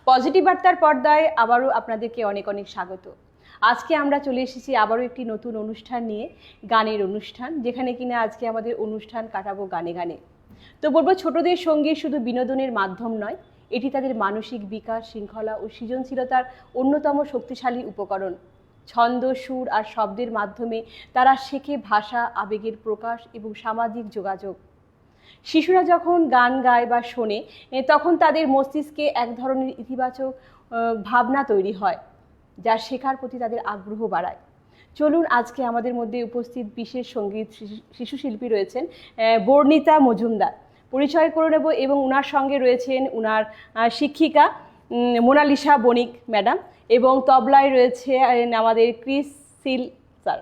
Positive বার্তার পর্দায় আবারও আপনাদেরকে অনেক অনেক স্বাগত। আজকে আমরা চলে এসেছি আবারও একটি নতুন অনুষ্ঠান নিয়ে, গানের অনুষ্ঠান, যেখানে কিনা আজকে আমাদের অনুষ্ঠান কাটাবো গানে গানে। তো বলবো, ছোটদের সঙ্গীত শুধু বিনোদনের মাধ্যম নয়, এটি তাদের মানসিক বিকাশ, শৃঙ্খলা ও সৃজনশীলতার অন্যতম শক্তিশালী উপকরণ। ছন্দ, সুর আর শব্দের মাধ্যমে তারা শেখে ভাষা, আবেগের প্রকাশ এবং সামাজিক যোগাযোগ। শিশুরা যখন গান গায় বা শোনে, তখন তাদের মস্তিষ্কে এক ধরনের ইতিবাচক ভাবনা তৈরি হয়, যা শেখার প্রতি তাদের আগ্রহ বাড়ায়। চলুন, আজকে আমাদের মধ্যে উপস্থিত বিশেষ সঙ্গীত শিশু শিল্পী রয়েছেন বর্ণিতা মজুমদার, পরিচয় করে নেব, এবং ওনার সঙ্গে রয়েছেন ওনার শিক্ষিকা মোনালিসা বণিক ম্যাডাম, এবং তবলায় রয়েছে আমাদের ক্রিস সিল স্যার।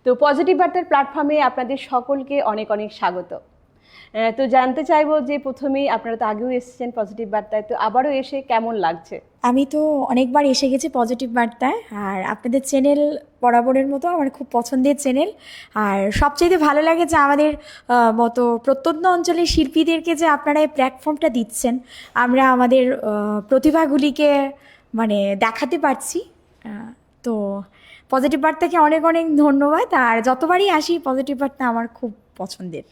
তো পজিটিভ বার্তার প্ল্যাটফর্মে আপনাদের সকলকে অনেক অনেক স্বাগত। তো জানতে চাইবো যে প্রথমেই, আপনারা তো আগেও এসেছেন পজিটিভ বার্তায়, তো আবারও এসে কেমন লাগছে? আমি তো অনেকবার এসে গেছি পজিটিভ বার্তায়, আর আপনাদের চ্যানেল বরাবরের মতো আমার খুব পছন্দের চ্যানেল। আর সবচেয়ে ভালো লাগে যে আমাদের মতো প্রত্যন্ত অঞ্চলের শিল্পীদেরকে যে আপনারা এই প্ল্যাটফর্মটা দিচ্ছেন, আমরা আমাদের প্রতিভাগুলিকে মানে দেখাতে পারছি। তো পজিটিভ বার্তাকে অনেক অনেক ধন্যবাদ। আর যতবারই আসি, পজিটিভ বার্তা আমার খুব পছন্দের।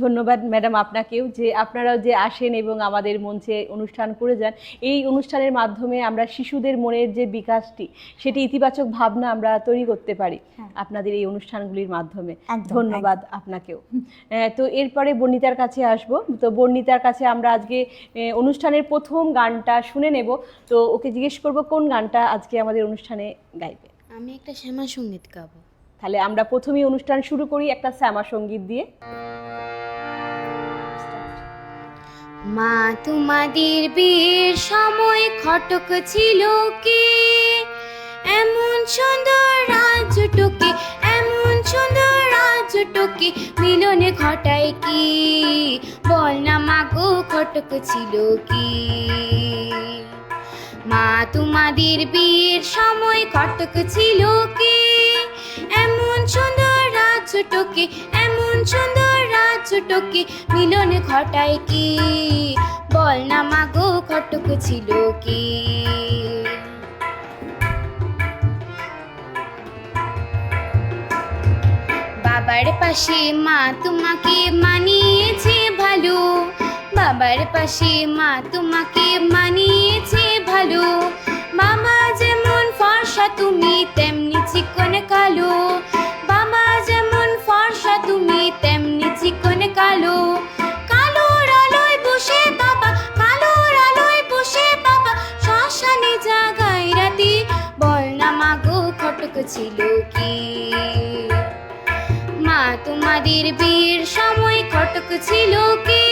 ধন্যবাদ ম্যাডাম আপনাকেও, যে আপনারাও যে আসেন এবং আমাদের মঞ্চে অনুষ্ঠান করে যান। এই অনুষ্ঠানের মাধ্যমে আমরা শিশুদের মনের যে বিকাশটি, সেটি ইতিবাচক ভাবনা আমরা তৈরি করতে পারি আপনাদের এই অনুষ্ঠানগুলির মাধ্যমে। ধন্যবাদ আপনাকেও। তো এরপরে বর্ণিতার কাছে আসবো। তো বর্ণিতার কাছে আমরা আজকে অনুষ্ঠানের প্রথম গানটা শুনে নেব। তো ওকে জিজ্ঞেস করব কোন গানটা আজকে আমাদের অনুষ্ঠানে গাইবে। আমি একটা শ্যামা সঙ্গীত গাবো। তাহলে আমরা প্রথমেই অনুষ্ঠান শুরু করি একটা শ্যামা সঙ্গীত দিয়ে। মা তোমাদের বিয়ের সময় খটক ছিল কি, এমন সুন্দর রাজটুকি, এমন সুন্দর রাজটুকি মিলনে ঘটায় কি, বল না মাগো খটক ছিল কি। মা তোমাদের বিয়ের সময় খটক ছিল কি, এমন সুন্দর রাজটুকি, এমন সুন্দর রাজটুকি মিলনে ঘটায় কি, বল না মাগো খটক ছিল কি। বাবার পাশে মা তোমাকে মানিয়েছে ভালো, বাবার পাশে মা তোমাকে মানিয়েছে ভালো, বাবা যেমন ফর্সা তুমি তেমনি চিকন কালো, বাবা যেমন ফর্সা তুমি তেমনি চিকন কালো, কালোর আলোয় বসে বাবা, কালোর আলোয় বসে বাবা শ্মশানে জাগায় রাতে, বল না মাগো খটক ছিল কি। মা তোমাদের বিয়ের সময় খটক ছিল কি,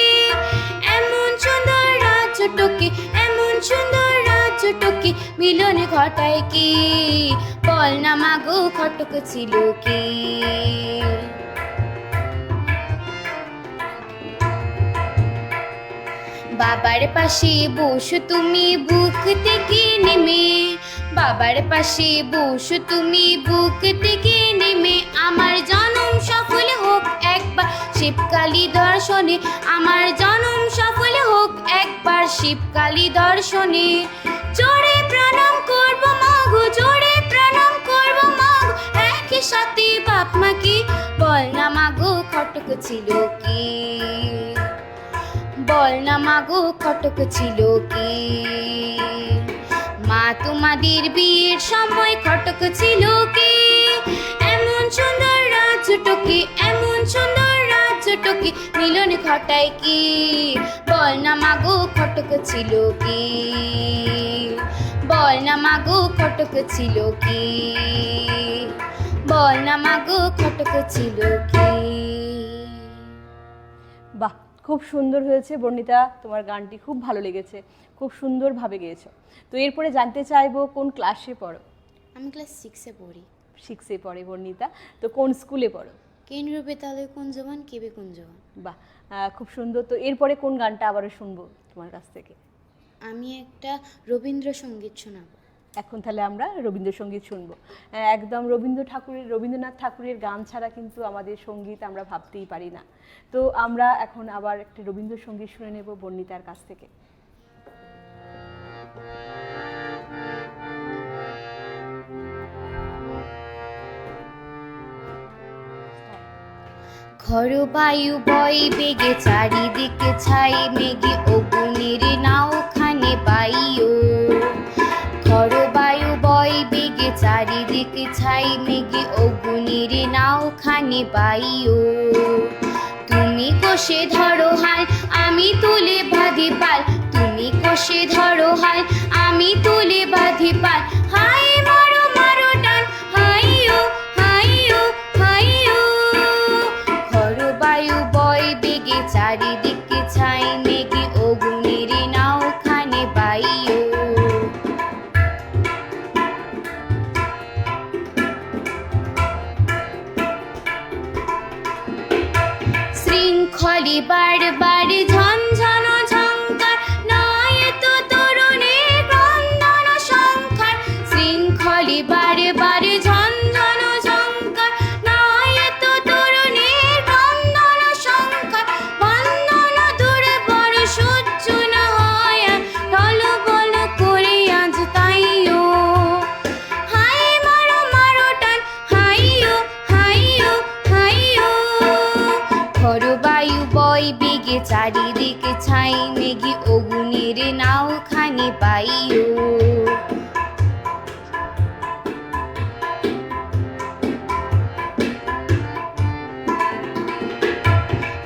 এমন সুন্দর রাজটুকি, এমন সুন্দর রাজটুকি মিলনে ঘটায় কি, বল না মাগো খটক ছিল কি। বাবার পাশে বসো তুমি বুক থেকে নেমে, বাবার পাশে বসো তুমি বুক থেকে নেমে, আমার জনম সফল হোক একবার শিবকালী দর্শনে, আমার জনম সফল হোক একবার শিবকালী দর্শনে, জোরে প্রণাম করবো মাগো, জোরে প্রণাম করবো মাগো একই সাথে বাপ মাকে, বল না মাগো খটক ছিল কি, বল না মাগো খটক ছিল কি। মা তোমাদের বিয়ের সময় খটক ছিল কি, এমন সুন্দর রাজটুকি, এমন সুন্দর রাজটুকি মিলনে ঘটায় কি, বল না মাগো খটক ছিল কি, বল না মাগো খটক ছিল কি, বল না মাগো খটক ছিল কি। বাহ, খুব সুন্দর হয়েছে বর্ণিতা, তোমার গানটি খুব ভালো লেগেছে, খুব সুন্দরভাবে গেয়েছো। তো এরপরে জানতে চাইবো কোন ক্লাসে পড়ো? আমি ক্লাস 6-এ পড়ি। 6-এ পড়ে বর্ণিতা। তো কোন স্কুলে পড়ো? কেন্দ্রীয় বিদ্যালয় কুঞ্জবন, কেবি কুঞ্জবন। বাহ, খুব সুন্দর। তো এরপরে কোন গানটা আবারও শুনবো তোমার কাছ থেকে? আমি একটা রবীন্দ্রসঙ্গীত শোনাবো। এখন তাহলে আমরা রবীন্দ্রসঙ্গীত শুনবো। একদম রবীন্দ্রনাথ ঠাকুরের গান ছাড়া কিন্তু আমাদের সঙ্গীত আমরা ভাবতেই পারি না। তো আমরা এখন আবার একটা রবীন্দ্রসঙ্গীত শুনে নেব বর্ণিতার কাছ থেকে। ঝড়ো বায়ু বয় বেগে চারিদিকে ছাই মেঘে অগুনের নাওখানে বাইও ঝড়ো বায়ু বয় বেগে চারিদিকে ছাই মেঘে অগুনের নাওখানে বাইও তুমি কষে ধরো হাল আমি তুলে বাঁধি পাল তুমি কষে ধরো হাল আমি তুলে বাঁধি পাল হাই মারো মারো টান হাইও হাইও হাইও ঝড়ো বায়ু বয় বেগে চারিদিকে ছাই মেঘে অগুনের নাওখানে বাইও শৃঙ্খলে বারবার ঝনঝন ঝঙ্কার নয় তো তরুণের ক্রন্দন সংখ্যার শৃঙ্খলে বারবার ঝনঝন ঝঙ্কার নয় তো তরুণের ক্রন্দন সংখ্যার বন্দন দূরে বড় সহ্য না হয় টল বল করে আজ তাইও হাই মারো মারো টান হাইও হাইও হাইও ঝড়ো বায়ু বয় বেগে চারিদিকে ছাই মেঘে অগুনের নাওখানে বাইও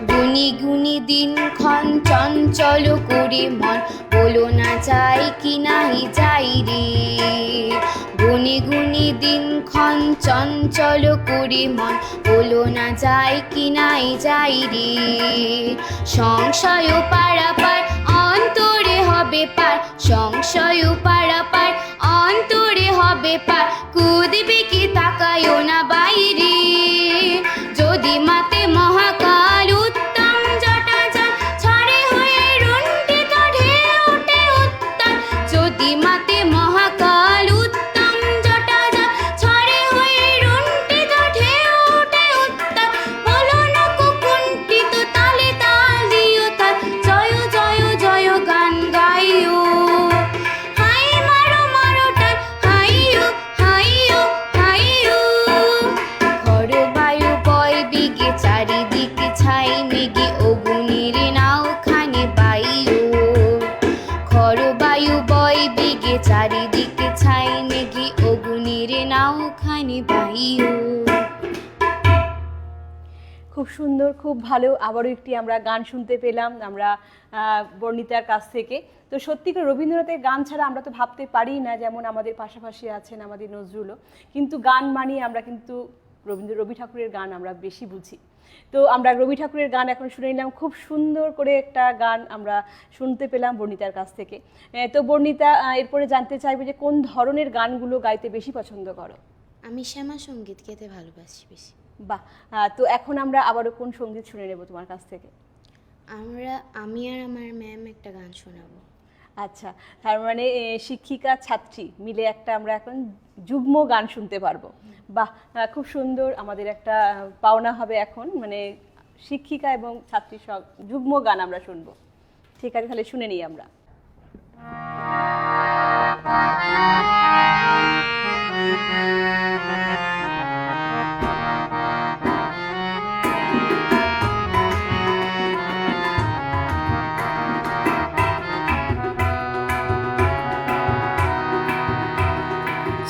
গুনি গুনি দিনক্ষণ চঞ্চল করে মন বলো না যাই কি নাই যাই রে গুনি গুনি দিনক্ষণ চঞ্চল করে মন বলো না যাই কি নাই যাই রে সংশয় পারাপার অন্তরে হবে পার সংশয় পারাপার অন্তরে হবে পার কুদবে কি তাকায়ও না বাইরে যদি মাতে মহাকাল উত্তম জটা যান ছাড়ে হয়ে রুণ্ঠিত ঢেউ ওঠে উত্তাল যদি মাতে মহাকাল উত্তম জটা যান ছাড়ে হয়ে রুণ্ঠিত ঢেউ ওঠে উত্তাল বলো না কুণ্ঠিত তালে তাল দিও তাল জয় জয় জয় গান গাইও হাই মারো মারো টান হাইও হাইও হাইও ঝড়ো বায়ু বয় বেগে চারিদিকে ছাই মেঘে অগুনের নাওখানে বাইও ঝড়ো বায়ু বয় বেগে চারিদিকে ছাই মেঘে অগুনের নাওখানে বাইও খুব সুন্দর, খুব ভালো। আবারও একটি আমরা গান শুনতে পেলাম আমরা বর্ণিতার কাছ থেকে। তো সত্যি করে রবীন্দ্রনাথের গান ছাড়া আমরা তো ভাবতে পারি না, যেমন আমাদের পাশাপাশি আছেন আমাদের নজরুলও, কিন্তু গান মানিয়ে আমরা কিন্তু রবি ঠাকুরের গান আমরা বেশি বুঝি। তো আমরা রবি ঠাকুরের গান এখন শুনে নিলাম, খুব সুন্দর করে একটা গান আমরা শুনতে পেলাম বর্ণিতার কাছ থেকে। তো বর্ণিতা, এরপরে জানতে চাইবো যে কোন ধরনের গানগুলো গাইতে বেশি পছন্দ করো? আমি শ্যামা সঙ্গীত গাইতে ভালোবাসি বেশি। বাহ, তো এখন আমরা আবারও কোন সঙ্গীত শুনে নেব তোমার কাছ থেকে? আমি আর আমার ম্যাম একটা গান শোনাবো। আচ্ছা, তার মানে শিক্ষিকা ছাত্রী মিলে একটা আমরা এখন যুগ্ম গান শুনতে পারবো। বাহ, খুব সুন্দর। আমাদের একটা পাওনা হবে এখন, মানে শিক্ষিকা এবং ছাত্রী সব যুগ্ম গান আমরা শুনবো। ঠিক আছে, তাহলে শুনে নিই আমরা।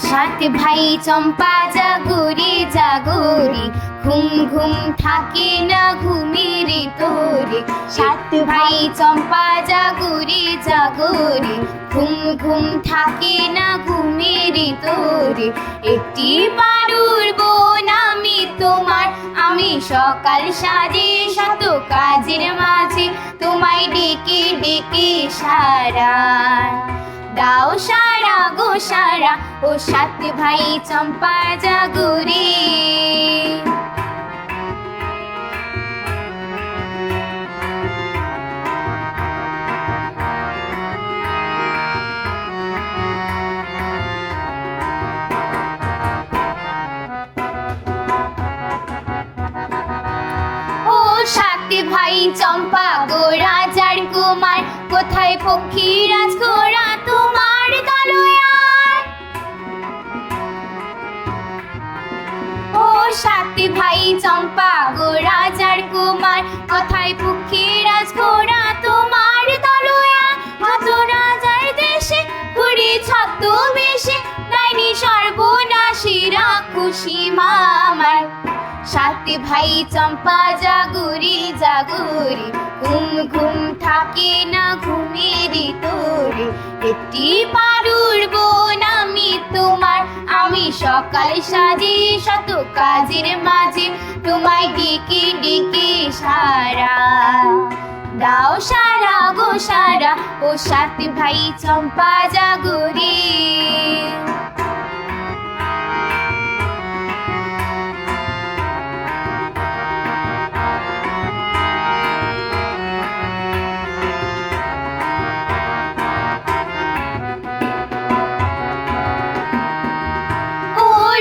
সাত ভাই চম্পা জাগরি জাগরি, ঘুম ঘুম থাকে না ঘুমের তোরে। সাত ভাই চম্পা জাগরি জাগরি, ঘুম ঘুম থাকে না ঘুমের তোরে। একটি বারুর বোন আমি তোমার, আমি সকাল সাজে শত কাজের মাঝে তোমায় ডেকে ডেকে সারা দাও সারা গো সারা, ও সাত ভাই চম্পা জাগরে। ও সাত ভাই চম্পা গো রাজার কুমার, কোথায় পক্ষী রাজঘোড়া তোমার দলয়ার। ও সাত ভাই চম্পা গো রাজার ভাই চম্পা জাগরি জাগরি, ঘুম ঘুম থাকে না ঘুমের তোরে। একটি পারুর বোন আমি তোমার, আমি সকাল সাজে শত কাজের মাঝে তোমায় ডেকে ডেকে সারা দাও সারা গো সারা, ও 7 ভাই চম্পা জাগরি।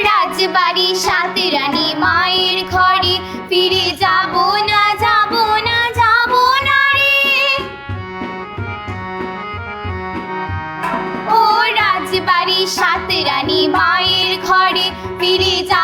রাজবাড়ি 7 রানী মায়ের ঘরে, ফিরে যাব না যাব না যাব না রে। ও রাজবাড়ি 7 রানী মায়ের ঘরে, ফিরে যাব